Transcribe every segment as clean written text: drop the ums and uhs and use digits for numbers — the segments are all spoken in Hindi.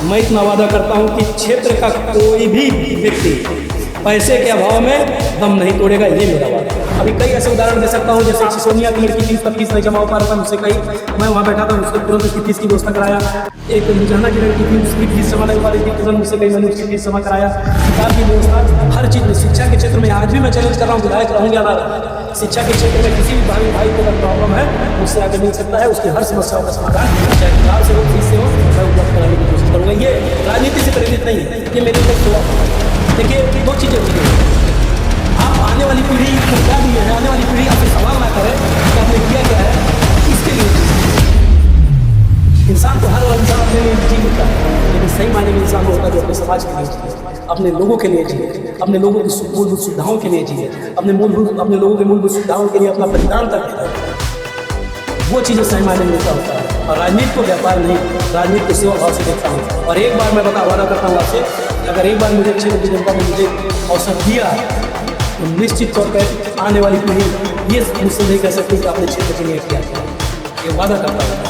मैं इतना वादा करता हूं कि क्षेत्र का कोई भी व्यक्ति पैसे के अभाव में दम नहीं तोड़ेगा, ये मेरा वादा है। अभी कई ऐसे उदाहरण दे सकता हूँ, जैसे सोनिया की लड़की फीस तक फीस नहीं जमा हो पा रहा था, मुझसे कही, मैं वहाँ बैठा था, उसको तुरंत उसकी फीस की व्यवस्था कराया। एक लुधियाना की लड़की थी, उसकी फीस जमा नहीं हो पा रही थी, तुरंत मुझसे कही, मैंने उसकी फीस जमा कराया। किताब की व्यवस्था, हर चीज़ में, शिक्षा के क्षेत्र में आज भी मैं चैलेंज कर रहा हूँ, विधायक रहूँगा ना, शिक्षा के क्षेत्र में किसी भी भाई को अगर प्रॉब्लम है मुझसे आगे मिल सकता है, उसकी हर समस्याओं का समाधान चाहे किताब से हो, फीस से हो, मैं उपलब्ध कराने की कोशिश करूँगा। ये राजनीति से प्रेरित नहीं है, ये मेरे लिए हुआ। देखिए, दो चीज़ें होती हैं, आप आने वाली पीढ़ी को क्या दिए है, आने वाली पीढ़ी आपसे सवाल ना करे कि आपने किया क्या है, इसके लिए इंसान को, हर इंसान अपने लिए जी लेता है, लेकिन सही मायने में इंसान होता है जो अपने समाज के लिए जिए, अपने लोगों के लिए जिए, अपने लोगों की मूलभूत सुविधाओं के लिए जिए, अपने लोगों की मूलभूत सुविधाओं के लिए अपना बलिदान तक देता है। वो चीज़ें सही मायने में होता है। और राजनीति को व्यापार नहीं, राजनीति को सेवा भाव से देखता हूँ। और एक बार मैं वादा करता हूँ आपसे, अगर एक बार मुझे क्षेत्र की जनता ने मुझे अवसर दिया तो निश्चित तौर पर आने वाली पीढ़ी ये मुझसे नहीं कह सकती कि आपने क्षेत्र के लिए किया, ये वादा करता हूँ।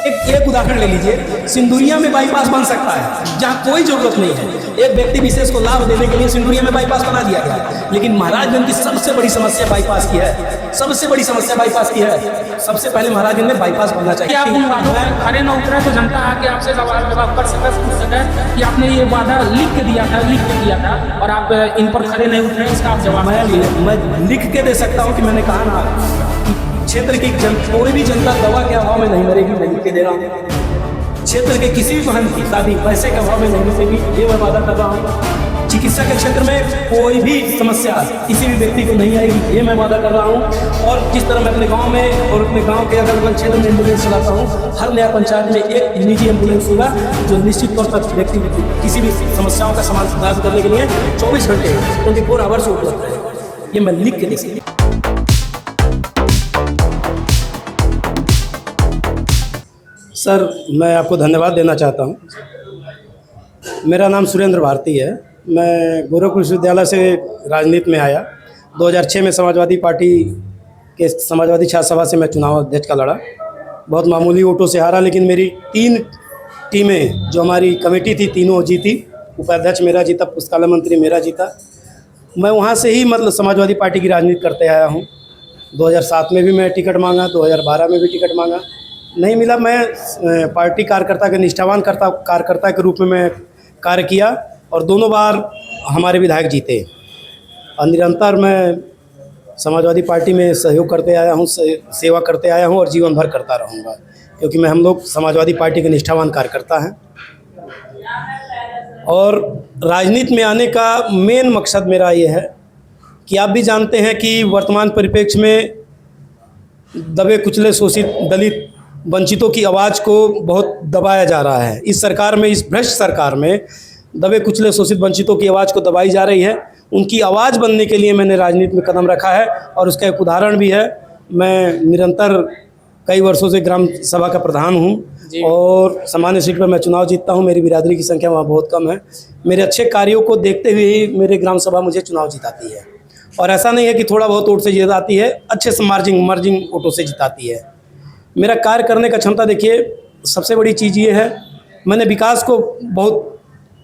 एक उदाहरण ले लीजिए, सिंदुरिया में बाईपास बन सकता है जहाँ कोई जरूरत नहीं है, एक व्यक्ति विशेष को लाभ देने के लिए सिंदुरिया में बाईपास बना दिया गया, लेकिन महाराजगंज की सबसे बड़ी समस्या बाईपास की है, सबसे बड़ी समस्या बाईपास की है। सबसे पहले महाराजगंज में बाईपास बनना चाहिए। आप उन वादों में खड़े न उतरे तो जनता आके आपसे सवाल जवाब कर सके, पूछ सके कि आपने ये वादा लिख के दिया था और आप इन पर खड़े नहीं उतरे, इसका आप जवाब। मैं लिख के दे सकता हूँ कि मैंने कहा ना, क्षेत्र की कोई भी जनता दवा के अभाव में नहीं मरेगी, मैं लिख के दे रहा हूँ। क्षेत्र के किसी भी बहन की शादी पैसे के अभाव में नहीं मिलेगी, ये मैं वादा कर रहा हूँ। चिकित्सा के क्षेत्र में कोई भी समस्या किसी भी व्यक्ति को नहीं आएगी, ये मैं वादा कर रहा हूँ। और जिस तरह मैं अपने गांव में और अपने गांव के अगल बगल क्षेत्र में एम्बुलेंस चलाता हूँ, हर नया पंचायत में एक निजी एम्बुलेंस होगा जो निश्चित तौर पर व्यक्ति किसी भी समस्याओं का समाधान करने के लिए 24 घंटे 24 आवर्स उपलब्ध रहेगा, ये मैं लिख के दे सकता हूँ। सर, मैं आपको धन्यवाद देना चाहता हूँ। मेरा नाम सुरेंद्र भारती है। मैं गोरखपुर विश्वविद्यालय से राजनीति में आया। 2006 में समाजवादी पार्टी के समाजवादी छात्र सभा से मैं चुनाव अध्यक्ष का लड़ा, बहुत मामूली वोटों से हारा, लेकिन मेरी 3 टीमें जो हमारी कमेटी थी, तीनों जीती। उपाध्यक्ष मेरा जीता, पुस्तकालय मंत्री मेरा जीता। मैं वहाँ से ही मतलब समाजवादी पार्टी की राजनीति करते आया हूँ। 2007 में भी मैं टिकट मांगा, 2012 में भी टिकट मांगा, नहीं मिला। मैं पार्टी कार्यकर्ता के निष्ठावान कार्यकर्ता के रूप में मैं कार्य किया और दोनों बार हमारे विधायक जीते। और निरंतर मैं समाजवादी पार्टी में सहयोग करते आया हूँ, सेवा करते आया हूँ और जीवन भर करता रहूँगा, क्योंकि हम लोग समाजवादी पार्टी के निष्ठावान कार्यकर्ता हैं। और राजनीति में आने का मेन मकसद मेरा ये है कि आप भी जानते हैं कि वर्तमान परिप्रेक्ष्य में दबे कुचले शोषित दलित वंचितों की आवाज़ को बहुत दबाया जा रहा है। इस सरकार में, इस भ्रष्ट सरकार में दबे कुचले शोषित वंचितों की आवाज़ को दबाई जा रही है। उनकी आवाज़ बनने के लिए मैंने राजनीति में कदम रखा है और उसका एक उदाहरण भी है। मैं निरंतर कई वर्षों से ग्राम सभा का प्रधान हूँ और सामान्य सीट पर मैं चुनाव जीतता हूँ। मेरी बिरादरी की संख्या वहाँ बहुत कम है। मेरे अच्छे कार्यों को देखते हुए ही मेरे ग्राम सभा मुझे चुनाव जिताती है, और ऐसा नहीं है कि थोड़ा बहुत वोट से जिताती है, अच्छे से मार्जिंग वोटों से जिताती है। मेरा कार्य करने का क्षमता देखिए, सबसे बड़ी चीज़ ये है, मैंने विकास को बहुत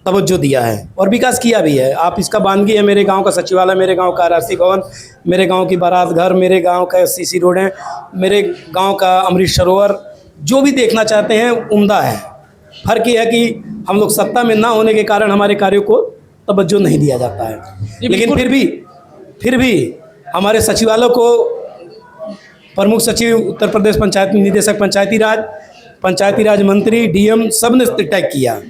तवज्जो दिया है और विकास किया भी है। आप इसका बानगी है, मेरे गांव का सचिवालय, मेरे गांव का आरसी भवन, मेरे गांव की बारात घर, मेरे गांव का सीसी रोडें, मेरे गांव का अमृत सरोवर, जो भी देखना चाहते हैं उम्दा है। फर्क ये है कि हम लोग सत्ता में ना होने के कारण हमारे कार्यों को तवज्जो नहीं दिया जाता है, लेकिन फिर भी हमारे सचिवालय को प्रमुख सचिव उत्तर प्रदेश पंचायत निदेशक पंचायती राज मंत्री, डीएम सब ने टैग किया।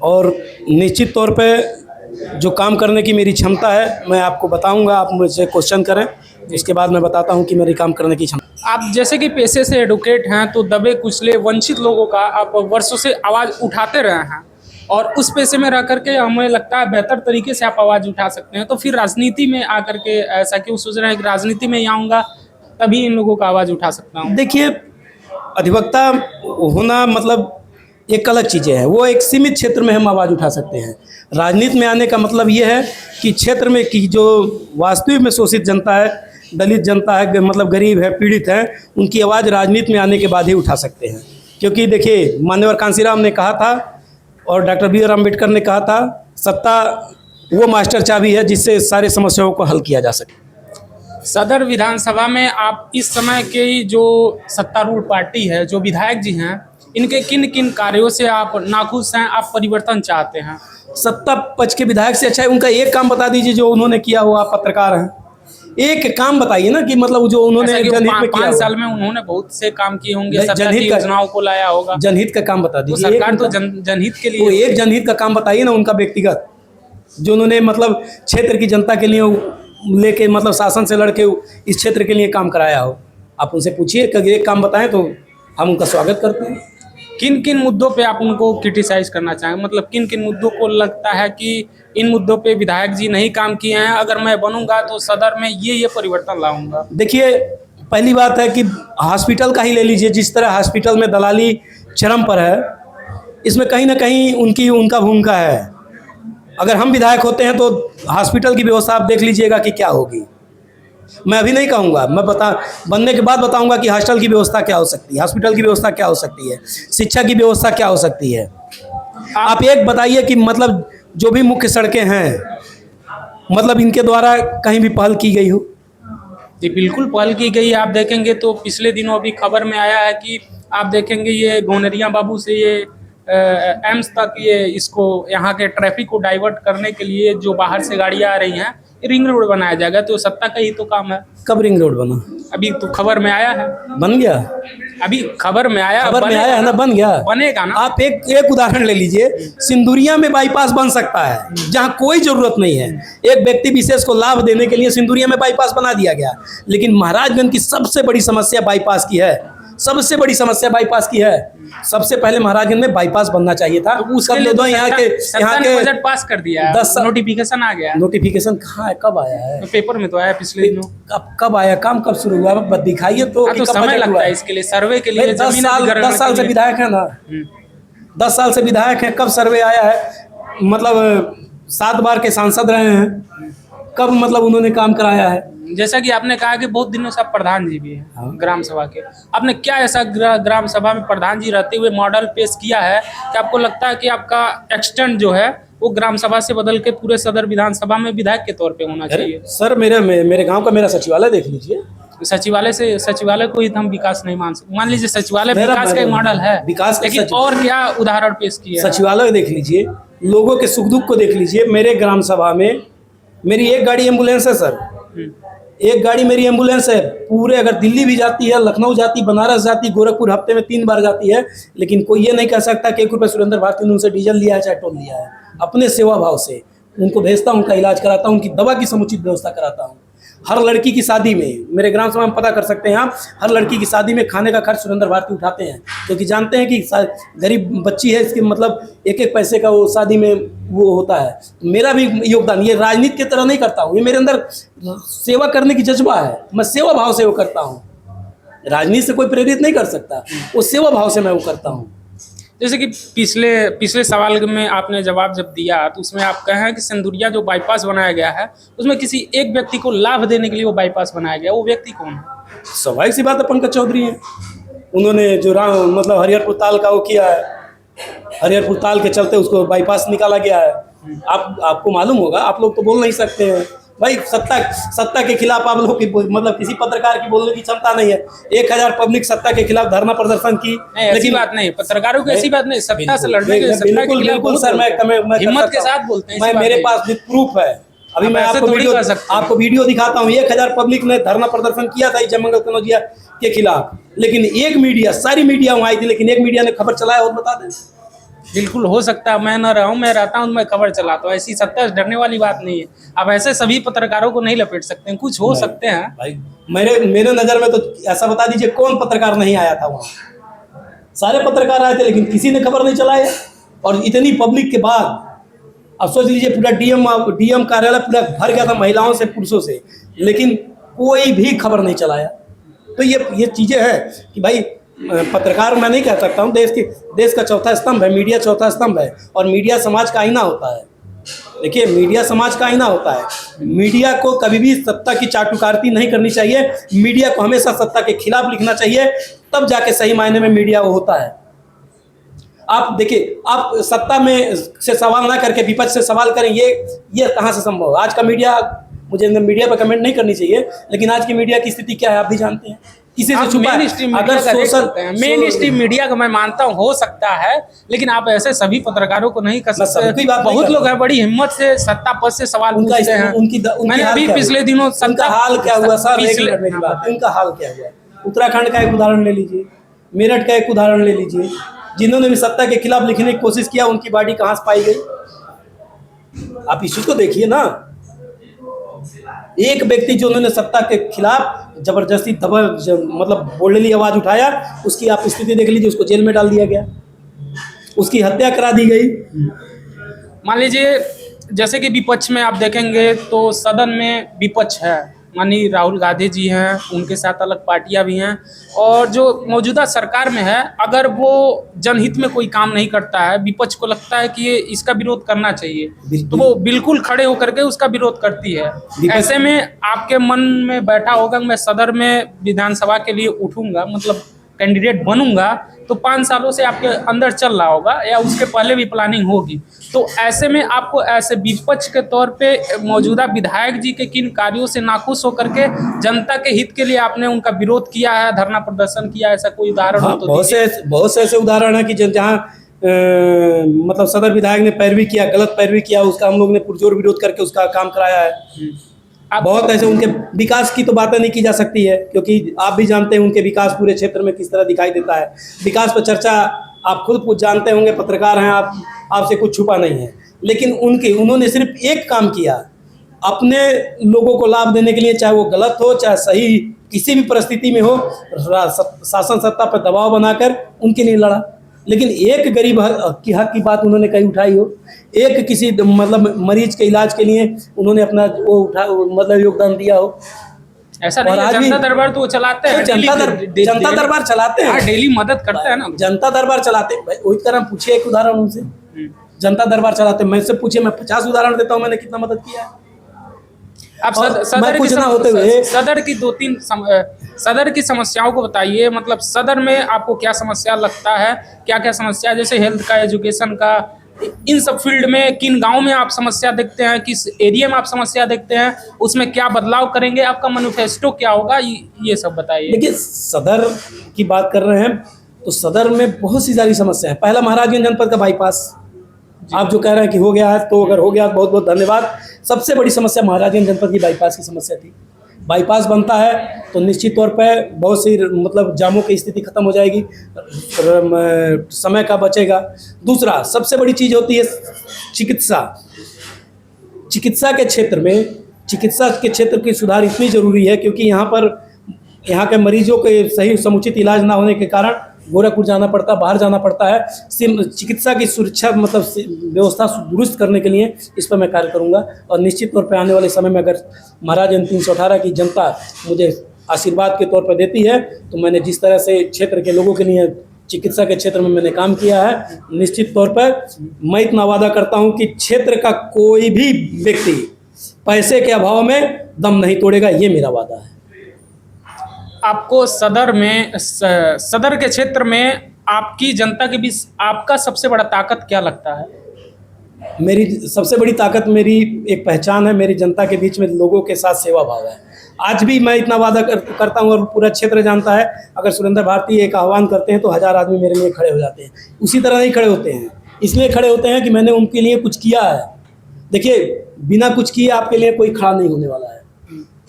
और निश्चित तौर पे जो काम करने की मेरी क्षमता है मैं आपको बताऊंगा, आप मुझसे क्वेश्चन करें, इसके बाद मैं बताता हूं कि मेरी काम करने की क्षमता। आप जैसे कि पेशे से एडवोकेट हैं, तो दबे कुचले वंचित लोगों का आप वर्षों से आवाज़ उठाते रहे हैं और उस पेशे में रह करके हमें लगता है बेहतर तरीके से आप आवाज़ उठा सकते हैं। तो फिर राजनीति में आकर के ऐसा क्यों सोच रहे हैं कि राजनीति में आऊँगा तभी इन लोगों का आवाज़ उठा सकता हूँ? देखिए, अधिवक्ता होना मतलब एक अलग चीज़ें हैं, वो एक सीमित क्षेत्र में हम आवाज़ उठा सकते हैं। राजनीति में आने का मतलब ये है कि क्षेत्र में की जो वास्तविक में शोषित जनता है, दलित जनता है, मतलब गरीब है, पीड़ित है, उनकी आवाज़ राजनीति में आने के बाद ही उठा सकते हैं। क्योंकि देखिए मान्यवर कांसीराम ने कहा था और डॉक्टर बी आर अम्बेडकर ने कहा था, सत्ता वो मास्टर चाबी है जिससे सारे समस्याओं को हल किया जा सके। सदर विधानसभा में आप इस समय की जो सत्तारूढ़ पार्टी है, जो विधायक जी हैं, इनके किन किन कार्यों से आप नाखुश हैं, आप परिवर्तन चाहते हैं? सत्ता पक्ष के विधायक से अच्छा है उनका एक काम बता दीजिए जो उन्होंने किया हो। आप पत्रकार हैं, एक काम बताइए ना कि मतलब जो उन्होंने जनहित में किया 5 साल में उन्होंने बहुत से काम किए होंगे, नहीं, सरकारी जनहित का- योजनाओं को लाया होगा। जनहित का काम बता तो दीजिए। सरकार तो उनका- जनहित के वो लिए एक जनहित का काम बताइए ना उनका व्यक्तिगत, जो उन्होंने मतलब क्षेत्र की जनता के लिए लेके मतलब शासन से लड़के इस क्षेत्र के लिए काम कराया हो। आप उनसे पूछिए कि एक काम बताएं तो हम उनका स्वागत करते हैं। किन किन मुद्दों पे आप उनको क्रिटिसाइज करना चाहेंगे? मतलब किन किन मुद्दों को लगता है कि इन मुद्दों पे विधायक जी नहीं काम किए हैं, अगर मैं बनूंगा तो सदर में ये परिवर्तन लाऊंगा? देखिए, पहली बात है कि हॉस्पिटल का ही ले लीजिए, जिस तरह हॉस्पिटल में दलाली चरम पर है, इसमें कहीं ना कहीं उनका भूमिका है। अगर हम विधायक होते हैं तो हॉस्पिटल की व्यवस्था आप देख लीजिएगा कि क्या होगी। मैं अभी नहीं कहूँगा, मैं बनने के बाद बताऊँगा कि हॉस्टल की व्यवस्था क्या हो सकती है, हॉस्पिटल की व्यवस्था क्या हो सकती है, शिक्षा की व्यवस्था क्या हो सकती है। आप एक बताइए कि मतलब जो भी मुख्य सड़कें हैं, मतलब इनके द्वारा कहीं भी पहल की गई हो? जी बिल्कुल पहल की गई। आप देखेंगे तो पिछले दिनों अभी खबर में आया है कि आप देखेंगे ये गोनरिया बाबू से ये एम्स तक ये इसको यहाँ के ट्रैफिक को डाइवर्ट करने के लिए जो बाहर से गाड़ियाँ आ रही हैं, रिंग रोड बनाया जाएगा। तो सत्ता का ही तो काम है। कब रिंग रोड बना? अभी तो खबर में आया है, बन गया। अभी खबर में आया, खबर में आया है ना, बन गया, बनेगा ना। आप एक उदाहरण ले लीजिए, सिंदुरिया में बाईपास बन सकता है जहां कोई जरूरत नहीं है। एक व्यक्ति विशेष को लाभ देने के लिए सिंदुरिया में बाईपास बना दिया गया, लेकिन महाराजगंज की सबसे बड़ी समस्या बाईपास की है। सबसे बड़ी समस्या बाईपास की है। सबसे पहले महाराजगंज में बाईपास बनना चाहिए था। तो उसके लिए तो यहाँ के बजट पास कर दिया, 10 नोटिफिकेशन आ गया। नोटिफिकेशन कहाँ है, कब आया है? तो पेपर में तो आया पिछले दिनों। कब आया? काम कब शुरू हुआ? दिखाइए तो। तो समय लगता है इसके लिए, सर्वे के लिए। 10 साल से विधायक है ना, 10 साल से विधायक है। कब सर्वे आया है? मतलब 7 बार के सांसद रहे हैं, कब मतलब उन्होंने काम कराया है? जैसा कि आपने कहा कि बहुत दिनों से आप प्रधान जी भी हैं। हाँ। ग्राम सभा के, आपने क्या ऐसा ग्राम सभा में प्रधान जी रहते हुए मॉडल पेश किया है कि आपको लगता है कि आपका एक्सटेंड जो है वो ग्राम सभा से बदल के पूरे सदर विधानसभा में विधायक के तौर पे होना चाहिए? सर, मेरे गांव का मेरा सचिवालय देख लीजिए। सचिवालय को ही हम विकास नहीं मान लीजिए सचिवालय विकास का एक मॉडल है, विकास का लेकिन और क्या उदाहरण पेश किया है? सचिवालय देख लीजिए, लोगों के सुख दुख को देख लीजिए। मेरे ग्राम सभा में मेरी एक गाड़ी एम्बुलेंस है सर, एक गाड़ी मेरी एम्बुलेंस है। पूरे अगर दिल्ली भी जाती है, लखनऊ जाती, बनारस जाती, गोरखपुर हफ्ते में 3 बार जाती है, लेकिन कोई ये नहीं कह सकता कि 1 रुपये सुरेंद्र भारती ने उनसे डीजल लिया है चाहे टोल लिया है। अपने सेवा भाव से उनको भेजता हूँ, उनका इलाज कराता हूँ, उनकी दवा की समुचित व्यवस्था कराता हूँ। हर लड़की की शादी में, मेरे ग्राम सभा में पता कर सकते हैं आप, हर लड़की की शादी में खाने का खर्च सुरेंद्र भारती उठाते हैं, क्योंकि जानते हैं कि गरीब बच्ची है, इसके मतलब 1-1 पैसे का वो शादी में वो होता है। मेरा भी योगदान, ये राजनीति की तरह नहीं करता हूँ, ये मेरे अंदर सेवा करने की जज्बा है। मैं सेवा भाव से वो करता हूँ, राजनीति से कोई प्रेरित नहीं कर सकता, वो सेवा भाव से मैं वो करता हूँ। जैसे कि पिछले सवाल में आपने जवाब जब दिया तो उसमें आप कहें कि सिंदुरिया जो बाईपास बनाया गया है उसमें किसी एक व्यक्ति को लाभ देने के लिए वो बाईपास बनाया गया, वो व्यक्ति कौन है? स्वाभाविक सी बात है, पंकज चौधरी हैं। उन्होंने जो मतलब हरिहरपुर ताल का वो किया है, हरिहरपुर ताल के चलते उसको बाईपास निकाला गया है। आपको मालूम होगा, आप लोग तो बोल नहीं सकते हैं भाई, सत्ता के खिलाफ आप लोग की मतलब किसी पत्रकार की बोलने की क्षमता नहीं है। 1000 पब्लिक सत्ता के खिलाफ धरना प्रदर्शन की, ऐसी बात नहीं, पत्रकारों की ऐसी बात नहीं, सत्ता से लड़ने के सत्ता के खिलाफ बिल्कुल सर, मैं हिम्मत के साथ बोलते हैं। मेरे पास भी प्रूफ है। अभी मैं आपको वीडियो दिखाता हूँ। 1000 पब्लिक ने धरना प्रदर्शन किया था जयमंगल कनौजिया के खिलाफ, लेकिन एक मीडिया, सारी मीडिया वहाँ आई थी, लेकिन एक मीडिया ने खबर चलाया और बता दें। बिल्कुल हो सकता है, मैं न रहूं, मैं रहता हूं, मैं खबर चलाता हूं। ऐसी सत्ता से डरने वाली बात नहीं है। अब ऐसे सभी पत्रकारों को नहीं लपेट सकते हैं, कुछ हो सकते हैं भाई। मेरे नज़र में तो ऐसा बता दीजिए कौन पत्रकार नहीं आया था वहाँ? सारे पत्रकार आए थे, लेकिन किसी ने खबर नहीं चलाया। और इतनी पब्लिक के बाद अब सोच लीजिए, पूरा डीएम कार्यालय पूरा भर गया था महिलाओं से, पुरुषों से, लेकिन कोई भी खबर नहीं चलाया। तो ये चीज़ें हैं कि भाई, पत्रकार मैं नहीं कह सकता हूँ, देश का चौथा स्तंभ है, मीडिया चौथा स्तंभ है, और मीडिया समाज का आईना होता है। देखिए, मीडिया समाज का आईना होता है। मीडिया को कभी भी सत्ता की चाटुकारती नहीं करनी चाहिए। मीडिया को हमेशा सत्ता के खिलाफ लिखना चाहिए, तब जाके सही मायने में मीडिया वो होता है। आप देखिए, आप सत्ता में से सवाल ना करके विपक्ष से सवाल करें, ये कहाँ से संभव है? आज का मीडिया, मुझे मीडिया पर कमेंट नहीं करनी चाहिए, लेकिन आज की मीडिया की स्थिति क्या है आप भी जानते हैं, किसी से छुपा है? अगर मेन स्ट्रीम मीडिया का मैं मानता हूँ हो सकता है, लेकिन आप ऐसे सभी पत्रकारों को नहीं कर सकते। बहुत लोग हैं बड़ी हिम्मत से सत्ता पद से सवाल पूछते हैं। मैंने अभी पिछले दिनों उनका हाल क्या हुआ सर, मेरी बात, उनका हाल क्या हुआ? उत्तराखंड का एक उदाहरण ले लीजिए, मेरठ का एक उदाहरण ले लीजिए, जिन्होंने भी सत्ता के खिलाफ लिखने की कोशिश किया, उनकी बॉडी कहाँ से पाई गई? आप इस चीज को देखिए ना। एक व्यक्ति जो उन्होंने सत्ता के खिलाफ जबरदस्ती मतलब बोलने आवाज उठाया, उसकी आप स्थिति देख लीजिए, उसको जेल में डाल दिया गया, उसकी हत्या करा दी गई। मान लीजिए जैसे कि विपक्ष में आप देखेंगे तो सदन में विपक्ष है, माननीय राहुल गांधी जी हैं, उनके साथ अलग पार्टियां भी हैं, और जो मौजूदा सरकार में है, अगर वो जनहित में कोई काम नहीं करता है, विपक्ष को लगता है कि ये इसका विरोध करना चाहिए, तो वो बिल्कुल खड़े होकर के उसका विरोध करती है। ऐसे में आपके मन में बैठा होगा मैं सदर में विधानसभा के लिए उठूंगा, मतलब कैंडिडेट बनूंगा, तो 5 सालों से आपके अंदर चल रहा होगा या उसके पहले भी प्लानिंग होगी। तो ऐसे में आपको ऐसे विपक्ष के तौर पे मौजूदा विधायक जी के किन कार्यों से नाखुश होकर के जनता के हित के लिए आपने उनका विरोध किया है, धरना प्रदर्शन किया, ऐसा कोई उदाहरण हो तो बहुत से ऐसे उदाहरण है कि जहाँ मतलब सदर विधायक ने पैरवी किया, गलत पैरवी किया, उसका हम लोग ने पुरजोर विरोध करके उसका काम कराया है। बहुत ऐसे उनके विकास की तो बातें नहीं की जा सकती है, क्योंकि आप भी जानते हैं उनके विकास पूरे क्षेत्र में किस तरह दिखाई देता है। विकास पर चर्चा आप खुद कुछ जानते होंगे, पत्रकार हैं आप, आपसे कुछ छुपा नहीं है। लेकिन उन्होंने सिर्फ एक काम किया, अपने लोगों को लाभ देने के लिए, चाहे वो गलत हो चाहे सही, किसी भी परिस्थिति में हो, शासन सत्ता पर दबाव बनाकर उनके लिए लड़ा। लेकिन एक गरीब की हक की बात उन्होंने कहीं उठाई हो, एक किसी मतलब मरीज के इलाज के लिए उन्होंने अपना वो मतलब योगदान दिया हो? ऐसा नहीं है। जनता दरबार तो वो चलाते हैं, जनता दरबार चलाते हैं, डेली मदद करते हैं ना, जनता दरबार चलाते हैं। वही तरह पूछिए एक उदाहरण उनसे, जनता दरबार चलाते हैं, मैं से पूछिए, मैं 50 उदाहरण देता हूँ मैंने कितना मदद किया है। आप सदर की समस्याओं को बताइए, मतलब सदर में आपको क्या समस्या लगता है, क्या क्या समस्या, जैसे हेल्थ का, एजुकेशन का, इन सब फील्ड में किन गांव में आप समस्या देखते हैं, किस एरिया में आप समस्या देखते हैं, उसमें क्या बदलाव करेंगे, आपका मैनिफेस्टो क्या होगा, ये सब बताइए। देखिए, सदर की बात कर रहे हैं तो सदर में बहुत सी सारी समस्या है। पहला महाराजगंज जनपद का बाईपास, आप जो कह रहे हैं कि हो गया है, तो अगर हो गया बहुत बहुत धन्यवाद। सबसे बड़ी समस्या महाराजगंज जनपद की बाईपास की समस्या थी। बाईपास बनता है तो निश्चित तौर पे बहुत सी मतलब जामों की स्थिति खत्म हो जाएगी, समय का बचेगा। दूसरा सबसे बड़ी चीज़ होती है चिकित्सा। चिकित्सा के क्षेत्र की सुधार इसलिए ज़रूरी है क्योंकि यहाँ के मरीजों के सही समुचित इलाज ना होने के कारण गोरखपुर जाना पड़ता है, बाहर जाना पड़ता है। चिकित्सा की सुरक्षा मतलब व्यवस्था दुरुस्त करने के लिए इस पर मैं कार्य करूंगा, और निश्चित तौर पर आने वाले समय में अगर महाराजगंज 318 की जनता मुझे आशीर्वाद के तौर पर देती है तो मैंने जिस तरह से क्षेत्र के लोगों के लिए चिकित्सा के क्षेत्र में मैंने काम किया है, निश्चित तौर पर मैं इतना वादा करता हूँ कि क्षेत्र का कोई भी व्यक्ति पैसे के अभाव में दम नहीं तोड़ेगा, ये मेरा वादा है। आपको सदर के क्षेत्र में आपकी जनता के बीच आपका सबसे बड़ा ताकत क्या लगता है? मेरी सबसे बड़ी ताकत मेरी एक पहचान है, मेरी जनता के बीच में लोगों के साथ सेवा भाव है। आज भी मैं इतना वादा करता हूँ और पूरा क्षेत्र जानता है, अगर सुरेंद्र भारती एक आह्वान करते हैं तो 1000 आदमी मेरे लिए खड़े हो जाते हैं। उसी तरह ही खड़े होते हैं, इसलिए खड़े होते हैं कि मैंने उनके लिए कुछ किया है। देखिए, बिना कुछ किए आपके लिए कोई खड़ा नहीं होने वाला है,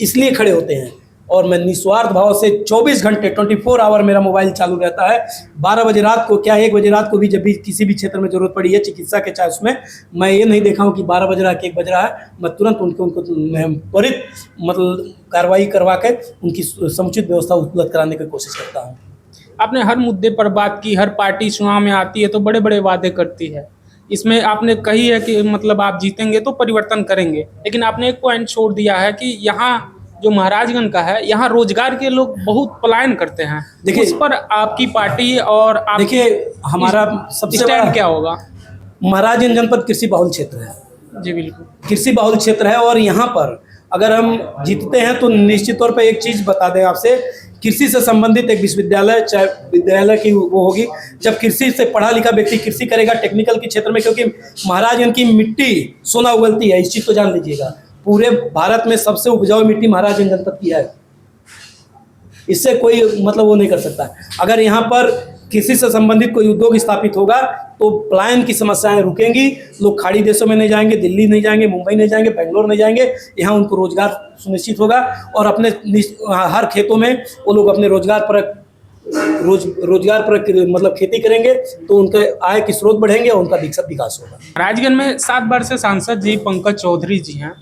इसलिए खड़े होते हैं। और मैं निस्वार्थ भाव से 24 घंटे 24 आवर मेरा मोबाइल चालू रहता है। 12 बजे रात को क्या 1 बजे रात को भी जब भी किसी भी क्षेत्र में ज़रूरत पड़ी है चिकित्सा के, चाहे उसमें मैं ये नहीं देखा हूँ कि 12 बज रहा है कि 1 बज रहा है, मैं तुरंत उनको मैं त्वरित मतलब कार्रवाई करवा कर उनकी समुचित व्यवस्था उपलब्ध कराने की कोशिश करता हूँ। आपने हर मुद्दे पर बात की, हर पार्टी चुनाव में आती है तो बड़े बड़े वादे करती है। इसमें आपने कही है कि मतलब आप जीतेंगे तो परिवर्तन करेंगे, लेकिन आपने एक पॉइंट छोड़ दिया है कि यहाँ जो महाराजगंज का है, यहाँ रोजगार के लोग बहुत पलायन करते हैं। देखिए, उस पर आपकी पार्टी और आप देखिए हमारा सबसे स्टैंड क्या होगा? महाराजगंज जनपद कृषि बहुल क्षेत्र है। जी बिल्कुल, कृषि बहुल क्षेत्र है, और यहाँ पर अगर हम जीतते हैं तो निश्चित तौर पर एक चीज़ बता दें आपसे कृषि से संबंधित एक विश्वविद्यालय, चाहे विद्यालय की वो होगी, जब कृषि से पढ़ा लिखा व्यक्ति कृषि करेगा टेक्निकल के क्षेत्र में, क्योंकि महाराजगंज की मिट्टी सोना उगलती है, इस चीज़ को जान लीजिएगा। पूरे भारत में सबसे उपजाऊ मिट्टी महाराजगंज जनपद की है, इससे कोई मतलब वो नहीं कर सकता। अगर यहाँ पर कृषि से संबंधित कोई उद्योग स्थापित होगा तो पलायन की समस्याएं रुकेंगी, लोग खाड़ी देशों में नहीं जाएंगे, दिल्ली नहीं जाएंगे, मुंबई नहीं जाएंगे, बेंगलोर नहीं जाएंगे, यहाँ उनको रोजगार सुनिश्चित होगा और अपने हर खेतों में वो लोग अपने रोजगार पर मतलब खेती करेंगे तो उनके आय के स्रोत बढ़ेंगे और उनका विकास होगा। राजगंज में 7 बार से सांसद जी पंकज चौधरी जी हैं,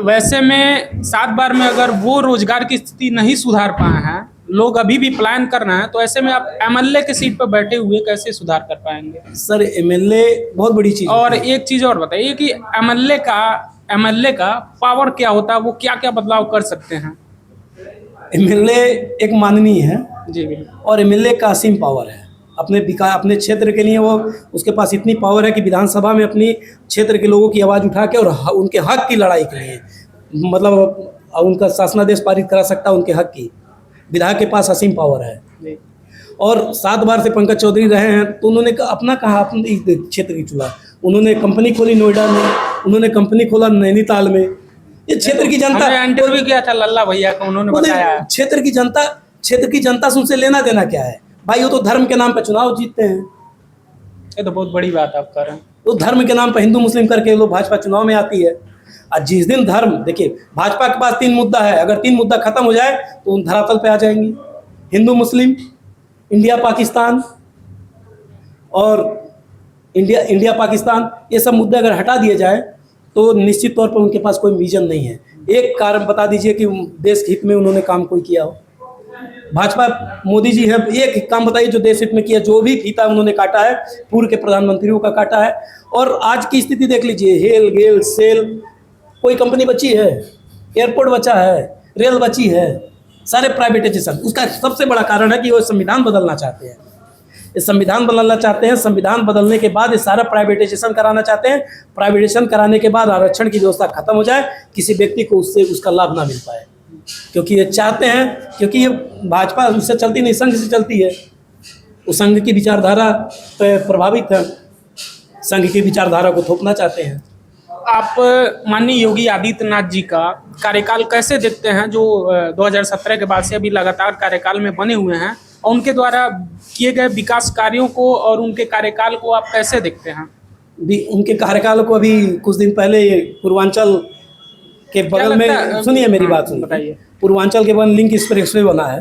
वैसे में 7 बार में अगर वो रोजगार की स्थिति नहीं सुधार पाए हैं, लोग अभी भी प्लान कर रहे हैं, तो ऐसे में आप एमएलए के सीट पर बैठे हुए कैसे सुधार कर पाएंगे? सर एमएलए बहुत बड़ी चीज। और एक चीज और बताइए कि एमएलए का पावर क्या होता है, वो क्या क्या बदलाव कर सकते हैं? एमएलए एक माननीय है जी और एमएलए का असीम पावर है अपने क्षेत्र के लिए। वो उसके पास इतनी पावर है कि विधानसभा में अपनी क्षेत्र के लोगों की आवाज़ उठा के और उनके हक की लड़ाई के लिए मतलब उनका शासनादेश पारित करा सकता है, उनके हक की। विधायक के पास असीम पावर है और 7 बार से पंकज चौधरी रहे हैं तो उन्होंने अपने क्षेत्र की चुना। उन्होंने कंपनी खोली नोएडा में, उन्होंने कंपनी खोला नैनीताल में। ये क्षेत्र की जनता इंटरव्यू किया था लल्ला भैया का, उन्होंने बताया क्षेत्र की जनता से उनसे लेना देना क्या है भाई? वो तो धर्म के नाम पर चुनाव जीतते हैं। ये तो बहुत बड़ी बात आप कर रहे हैं। तो धर्म के नाम पर हिंदू मुस्लिम करके लोग भाजपा चुनाव में आती है। और जिस दिन धर्म, देखिए भाजपा के पास 3 मुद्दा है, अगर 3 मुद्दा खत्म हो जाए तो उन धरातल पे आ जाएंगी। हिंदू मुस्लिम, इंडिया पाकिस्तान और इंडिया पाकिस्तान, ये सब मुद्दे अगर हटा दिए जाए तो निश्चित तौर पर उनके पास कोई विजन नहीं है। एक कारण बता दीजिए कि देश हित में उन्होंने काम कोई किया हो। भाजपा मोदी जी है, एक काम बताइए जो देश हित में किया। जो भी फीता उन्होंने काटा है पूर्व के प्रधानमंत्रियों का काटा है। और आज की स्थिति देख लीजिए, हेल गेल सेल, कोई कंपनी बची है? एयरपोर्ट बचा है, रेल बची है, सारे प्राइवेटाइजेशन। उसका सबसे बड़ा कारण है कि वो संविधान बदलना चाहते हैं। ये संविधान बदलना चाहते हैं, संविधान बदलने के बाद ये सारा प्राइवेटाइजेशन कराना चाहते हैं। प्राइवेटाइजेशन कराने के बाद आरक्षण की व्यवस्था खत्म हो जाए, किसी व्यक्ति को उससे उसका लाभ ना मिल पाए, क्योंकि ये चाहते हैं, क्योंकि ये भाजपा उससे चलती नहीं, संघ से चलती है। वो संघ की विचारधारा पर प्रभावित है, संघ की विचारधारा को थोपना चाहते हैं। आप माननीय योगी आदित्यनाथ जी का कार्यकाल कैसे देखते हैं, जो 2017 के बाद से अभी लगातार कार्यकाल में बने हुए हैं, और उनके द्वारा किए गए विकास कार्यों को और उनके कार्यकाल को आप कैसे देखते हैं? उनके कार्यकाल को अभी कुछ दिन पहले पूर्वांचल के बगल में, सुनिए मेरी बात सुनिए, बताइए। पूर्वांचल के बगल लिंक एक्सप्रेसवे बना है,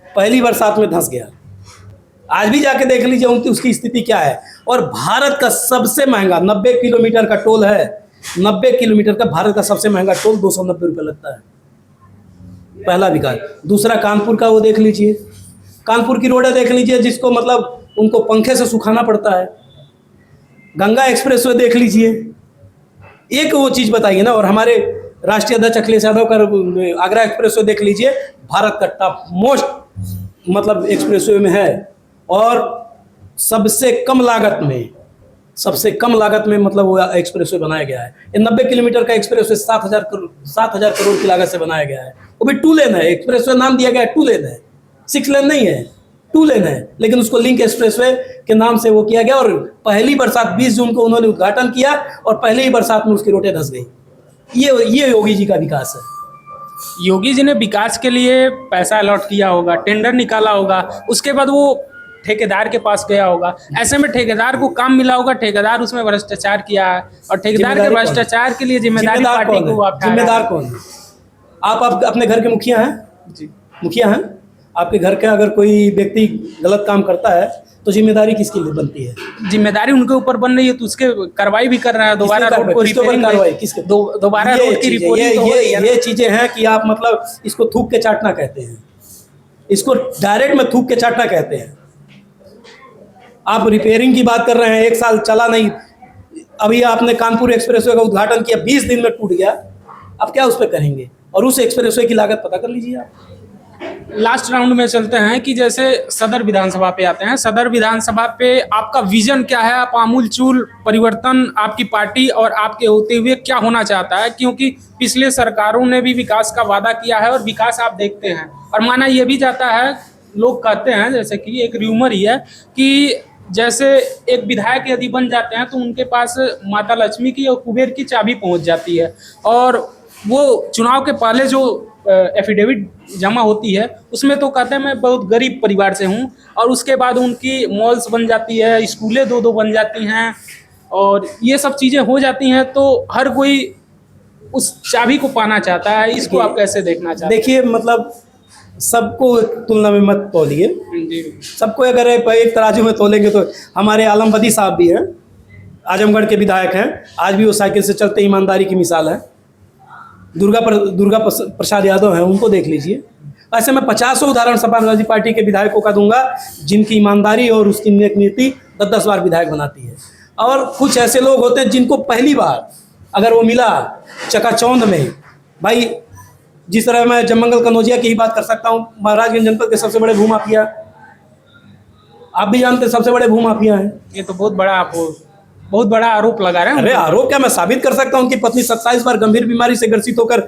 पहली बरसात में धंस गया। आज भी जाके देख लीजिए उसकी स्थिति क्या है। और भारत का सबसे महंगा 90 किलोमीटर का टोल है, 90 किलोमीटर का भारत का सबसे महंगा टोल 290 रुपये लगता है, पहला विकास। दूसरा कानपुर का वो देख लीजिए, कानपुर की रोडें देख लीजिए, जिसको मतलब उनको पंखे से सुखाना पड़ता है। गंगा एक्सप्रेसवे देख लीजिए, एक वो चीज़ बताइए ना। और हमारे राष्ट्रीय अध्यक्ष अखिलेश यादव का आगरा एक्सप्रेसवे देख लीजिए, भारत का टॉप मोस्ट मतलब एक्सप्रेसवे में है और सबसे कम लागत में मतलब वो एक्सप्रेसवे बनाया गया है। ये 90 किलोमीटर का एक्सप्रेसवे 7,000 करोड़ की लागत से बनाया गया है। वो भी 2 लेन है, एक्सप्रेसवे नाम दिया गया है 2 लेन है, 6 लेन नहीं है, 2 लेन है, लेकिन उसको लिंक एक्सप्रेसवे के नाम से वो किया गया। और पहली बरसात 20 जून को उन्होंने उद्घाटन किया और पहली ही बरसात में उसकी रोटें धंस गई। ये योगी जी का विकास है। योगी जी ने विकास के लिए पैसा अलॉट किया होगा, टेंडर निकाला होगा, उसके बाद वो ठेकेदार के पास गया होगा। ऐसे में ठेकेदार को काम मिला होगा, ठेकेदार उसमें भ्रष्टाचार किया है और ठेकेदार के भ्रष्टाचार के लिए जिम्मेदारी पार्टी को आप जिम्मेदार कौन है? आप अपने घर के मुखिया हैं जी, मुखिया हैं। आपके घर का अगर कोई व्यक्ति गलत काम करता है तो जिम्मेदारी किसकी बनती है? जिम्मेदारी उनके ऊपर बन रही है तो उसके कार्रवाई भी कर रहे हैं। दोबारा रोड को रिपेयरिंग कार्रवाई किसके? दोबारा रोड की रिपेयरिंग। ये चीजें हैं कि आप मतलब इसको थूक के चाटना कहते हैं, इसको डायरेक्ट में थूक के चाटना कहते हैं। आप रिपेयरिंग की बात कर रहे हैं, 1 साल चला नहीं। अभी आपने कानपुर एक्सप्रेसवे का उद्घाटन किया, 20 दिन में टूट गया। अब क्या उस पर करेंगे? और उस एक्सप्रेसवे की लागत पता कर लीजिए आप। लास्ट राउंड में चलते हैं कि जैसे सदर विधानसभा पे आते हैं। सदर विधानसभा पे आपका विजन क्या है? आप आमूलचूल परिवर्तन आपकी पार्टी और आपके होते हुए क्या होना चाहता है? क्योंकि पिछले सरकारों ने भी विकास का वादा किया है और विकास आप देखते हैं, और माना यह भी जाता है, लोग कहते हैं, जैसे कि एक र्यूमर ही है कि जैसे एक विधायक यदि बन जाते हैं तो उनके पास माता लक्ष्मी की और कुबेर की चाबी पहुंच जाती है, और वो चुनाव के पहले जो एफिडेविट जमा होती है उसमें तो कहते हैं मैं बहुत गरीब परिवार से हूँ, और उसके बाद उनकी मॉल्स बन जाती है, स्कूलें दो दो बन जाती हैं, और ये सब चीज़ें हो जाती हैं, तो हर कोई उस चाबी को पाना चाहता है। इसको आप कैसे देखना चाहते हैं? देखिए, मतलब सबको तुलना में मत तौलिए। जी सबको अगर एक तराजू में तोलेंगे तो हमारे आलम बदी साहब भी हैं, आजमगढ़ के विधायक हैं, आज भी वो साइकिल से चलते ईमानदारी की मिसाल है। दुर्गा प्रसाद यादव हैं, उनको देख लीजिए। ऐसे मैं 50 उदाहरण समाजवादी पार्टी के विधायकों का दूंगा जिनकी ईमानदारी और उसकी नेक नीति 10-10 बार विधायक बनाती है। और कुछ ऐसे लोग होते हैं जिनको पहली बार अगर वो मिला चकाचौंध में, भाई जिस तरह मैं जयमंगल कनौजिया की ही बात कर सकता हूँ, महाराजगंज जनपद के सबसे बड़े भूमाफिया, आप भी जानते हैं, सबसे बड़े भूमाफिया हैं। ये तो बहुत बड़ा आरोप लगा रहे हैं। अरे आरोप क्या, मैं साबित कर सकता हूँ। उनकी पत्नी 27 बार गंभीर बीमारी से ग्रसित होकर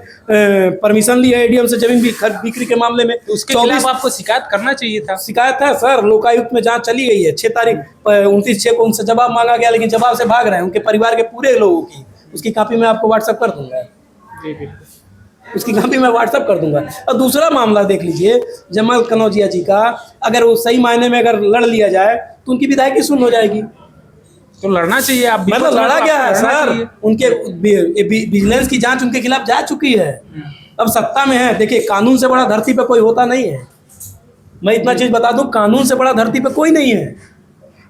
परमिशन ली है एडीएम से जमीन बिक्री के मामले में। उसके खिलाफ आपको शिकायत करना चाहिए था। शिकायत है सर, लोकायुक्त में जांच चली गई है। 6 तारीख 29/6 को उनसे जवाब मांगा गया, लेकिन जवाब से भाग रहे हैं। उनके परिवार के पूरे लोगों की उसकी कॉपी मैं आपको व्हाट्सअप कर दूंगा। उसकी कॉपी मैं व्हाट्सअप कर दूंगा। और दूसरा मामला देख लीजिए जयमंगल कनौजिया जी का, अगर वो सही मायने में अगर लड़ लिया जाए तो उनकी विधायकी शून्य हो जाएगी। तो लड़ना चाहिए। आप मतलब लड़ा क्या है सर, उनके विजिलेंस की जांच उनके खिलाफ जा चुकी है, अब सत्ता में है। देखिए, कानून से बड़ा धरती पे कोई होता नहीं है। मैं इतना चीज बता दूं, कानून से बड़ा धरती पे कोई नहीं है।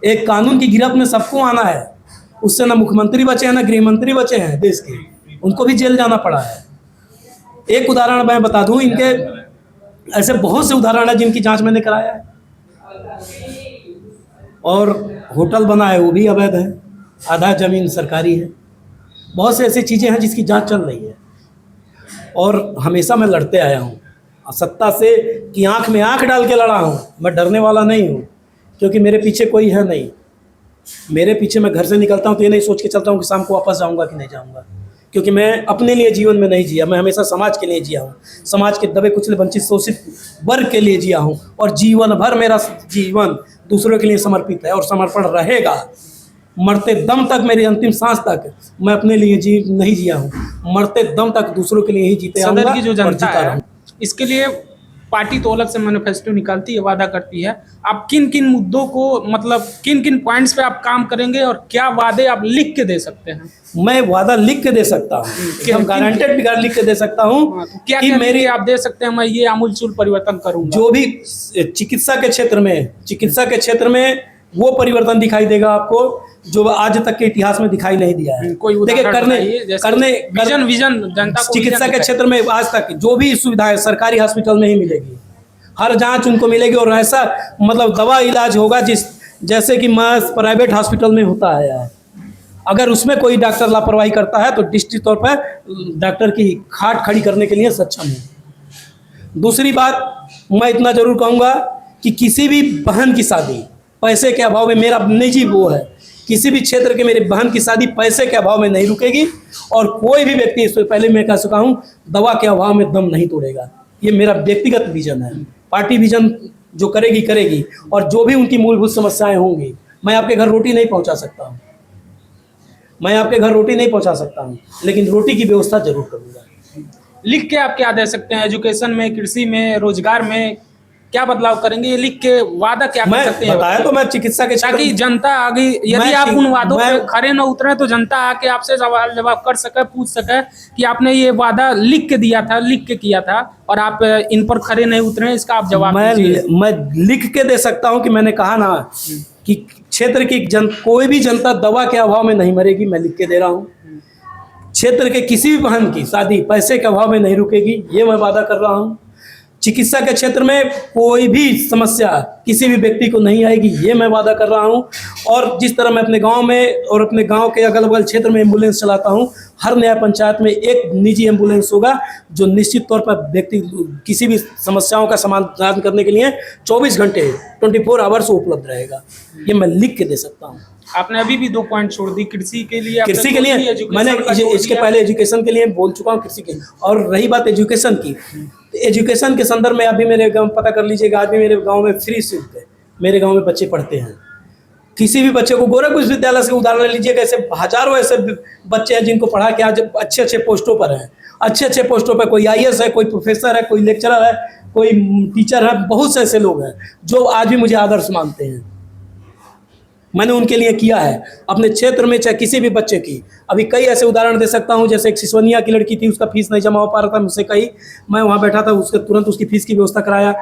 एक कानून की गिरफ्त में सबको आना है। उससे ना मुख्यमंत्री बचे हैं ना गृह मंत्री बचे हैं देश के, उनको भी जेल जाना पड़ा है। एक उदाहरण मैं बता दूं, इनके ऐसे बहुत से उदाहरण है जिनकी जांच मैंने कराया है। और होटल बना है वो भी अवैध है, आधा ज़मीन सरकारी है। बहुत से ऐसी चीज़ें हैं जिसकी जांच चल रही है। और हमेशा मैं लड़ते आया हूँ सत्ता से, कि आंख में आंख डाल के लड़ा हूँ। मैं डरने वाला नहीं हूँ, क्योंकि मेरे पीछे कोई है नहीं। मेरे पीछे मैं घर से निकलता हूँ तो ये नहीं सोच के चलता हूँ कि शाम को वापस जाऊँगा कि नहीं जाऊँगा, क्योंकि मैं अपने लिए जीवन में नहीं जिया। मैं हमेशा समाज के लिए जिया हूँ, समाज के दबे कुचले वंचित शोषित वर्ग के लिए जिया हूँ। और जीवन भर मेरा जीवन दूसरों के लिए समर्पित है और समर्पण रहेगा। मरते दम तक, मेरी अंतिम सांस तक मैं अपने लिए नहीं जिया हूँ। मरते दम तक दूसरों के लिए ही जीते आऊँगा। सदर की जो जनता है, इसके लिए पार्टी तो अलग से मैनिफेस्टो निकालती है, वादा करती है। आप किन किन मुद्दों को, मतलब किन किन पॉइंट्स पे आप काम करेंगे और क्या वादे आप लिख के दे सकते हैं? मैं वादा लिख के दे सकता हूँ, हम गारंटेड भी लिख के दे सकता हूँ क्या कि मेरी आप दे सकते हैं मैं ये आमूलचूल परिवर्तन करूँगा। जो भी चिकित्सा के क्षेत्र में वो परिवर्तन दिखाई देगा आपको जो आज तक के इतिहास में दिखाई नहीं दिया है। देखिए, विजन जनता को चिकित्सा के क्षेत्र में आज तक जो भी सुविधाएं सरकारी हॉस्पिटल में ही मिलेगी, हर जांच उनको मिलेगी। और ऐसा मतलब दवा इलाज होगा जैसे कि प्राइवेट हॉस्पिटल में होता है। अगर उसमें कोई डॉक्टर लापरवाही करता है तो डिस्ट्रिक्ट तौर पर डॉक्टर की खाट खड़ी करने के लिए सक्षम है। दूसरी बात, मैं इतना जरूर कहूँगा कि किसी भी बहन की शादी पैसे के अभाव में, मेरा निजी वो है, किसी भी क्षेत्र के मेरी बहन की शादी पैसे के अभाव में नहीं रुकेगी। और कोई भी व्यक्ति, इससे पहले मैं कह चुका हूँ, दवा के अभाव में दम नहीं तोड़ेगा। ये मेरा व्यक्तिगत विजन है। पार्टी विजन जो करेगी। और जो भी उनकी मूलभूत समस्याएं होंगी, मैं आपके घर रोटी नहीं पहुँचा सकता हूँ, लेकिन रोटी की व्यवस्था जरूर करूँगा। लिख के आप क्या दे सकते हैं? एजुकेशन में, कृषि में, रोजगार में क्या बदलाव करेंगे? ये लिख के वादा क्या कर सकते हैं? बताया तो मैं चिकित्सा के, ताकि जनता आगे, यदि आप उन वादों पे खरे न उतरे तो जनता आके आपसे सवाल जवाब कर सके, पूछ सके कि आपने ये वादा लिख के दिया था, लिख के किया था, और आप इन पर खरे नहीं उतरे, इसका आप जवाब दीजिए। मैं लिख के दे सकता हूँ कि मैंने कहा ना कि क्षेत्र की कोई भी जनता दवा के अभाव में नहीं मरेगी। मैं लिख के दे रहा हूँ। क्षेत्र के किसी भी बहन की शादी पैसे के अभाव में नहीं रुकेगी, ये मैं वादा कर रहा हूँ। चिकित्सा के क्षेत्र में कोई भी समस्या किसी भी व्यक्ति को नहीं आएगी, ये मैं वादा कर रहा हूँ। और जिस तरह मैं अपने गांव में और अपने गांव के अगल बगल क्षेत्र में एम्बुलेंस चलाता हूँ, हर नया पंचायत में एक निजी एम्बुलेंस होगा जो निश्चित तौर पर व्यक्ति किसी भी समस्याओं का समाधान करने के लिए 24 घंटे 24 आवर्स उपलब्ध रहेगा। ये मैं लिख के दे सकता हूँ। आपने अभी भी 2 पॉइंट छोड़ दी, कृषि के लिए कृषि के लिए मैंने इसके पहले एजुकेशन के लिए बोल चुका हूँ, कृषि के। और रही बात एजुकेशन की, एजुकेशन के संदर्भ में अभी मेरे गाँव पता कर लीजिएगा, आज भी मेरे गाँव में फ्री शुल्क है, मेरे गाँव में बच्चे पढ़ते हैं। किसी भी बच्चे को गोरखपुर विश्वविद्यालय से उदाहरण लीजिएगा, ऐसे हजारों ऐसे बच्चे हैं जिनको पढ़ा के आज अच्छे अच्छे पोस्टों पर हैं, अच्छे अच्छे पोस्टों पर। कोई IAS है, कोई प्रोफेसर है, कोई लेक्चरर है, कोई टीचर है, बहुत से ऐसे लोग हैं जो आज भी मुझे आदर्श मानते हैं। मैंने उनके लिए किया है अपने क्षेत्र में, चाहे किसी भी बच्चे की। अभी कई ऐसे उदाहरण दे सकता हूं, जैसे एक सिसवनिया की लड़की थी, उसका फीस नहीं जमा हो पा रहा था, मुझसे कही, मैं वहां बैठा था, उसके तुरंत उसकी फीस की व्यवस्था कराया।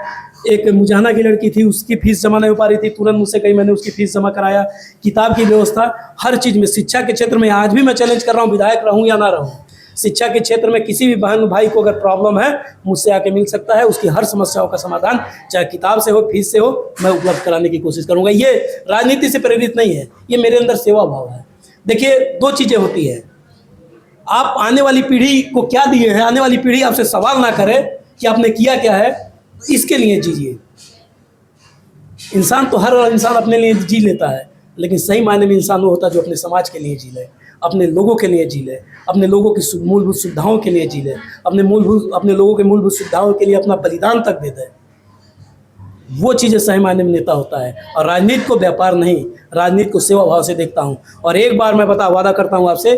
एक मुजाना की लड़की थी, उसकी फीस जमा नहीं हो पा रही थी, तुरंत मुझसे कही, मैंने उसकी फीस जमा कराया। किताब की व्यवस्था, हर चीज़ में। शिक्षा के क्षेत्र में आज भी मैं चैलेंज कर रहा हूँ, विधायक रहूँ या ना रहूँ, शिक्षा के क्षेत्र में किसी भी बहन भाई को अगर प्रॉब्लम है, मुझसे आके मिल सकता है। उसकी हर समस्याओं का समाधान, चाहे किताब से हो, फीस से हो, मैं उपलब्ध कराने की कोशिश करूंगा। ये राजनीति से प्रेरित नहीं है, ये मेरे अंदर सेवा भाव है। देखिए, 2 चीज़ें होती है, आप आने वाली पीढ़ी को क्या दिए हैं, आने वाली पीढ़ी आपसे सवाल ना करे कि आपने किया क्या है, तो इसके लिए जीजिए। इंसान तो हर इंसान अपने लिए जी लेता है, लेकिन सही मायने में इंसान वो होता है जो अपने समाज के लिए जी ले, अपने लोगों के लिए जी ले, अपने लोगों की मूलभूत सुविधाओं के लिए जी ले, अपने लोगों के मूलभूत सुविधाओं के लिए अपना बलिदान तक दे दे। वो चीज़ें सही मायने में नेता होता है। और राजनीति को व्यापार नहीं, राजनीति को सेवा भाव से देखता हूँ। और एक बार मैं वादा करता हूँ आपसे,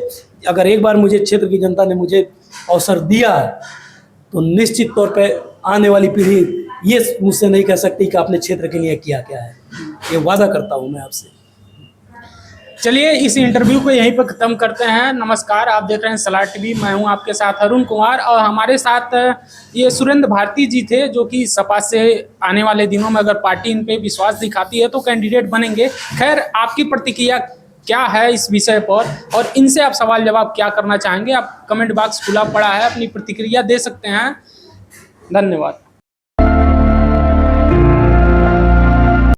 अगर एक बार मुझे क्षेत्र की जनता ने मुझे अवसर दिया, तो निश्चित तौर पर आने वाली पीढ़ी ये मुझसे नहीं कह सकती कि आपने क्षेत्र के लिए किया क्या है। ये वादा करता हूँ मैं आपसे। चलिए, इस इंटरव्यू को यहीं पर ख़त्म करते हैं। नमस्कार, आप देख रहे हैं सलार टीवी, मैं हूं आपके साथ अरुण कुमार, और हमारे साथ ये सुरेंद्र भारती जी थे, जो कि सपा से आने वाले दिनों में अगर पार्टी इन पे विश्वास दिखाती है तो कैंडिडेट बनेंगे। खैर, आपकी प्रतिक्रिया क्या है इस विषय पर, और इनसे आप सवाल जवाब क्या करना चाहेंगे, आप कमेंट बॉक्स खुला पड़ा है, अपनी प्रतिक्रिया दे सकते हैं। धन्यवाद।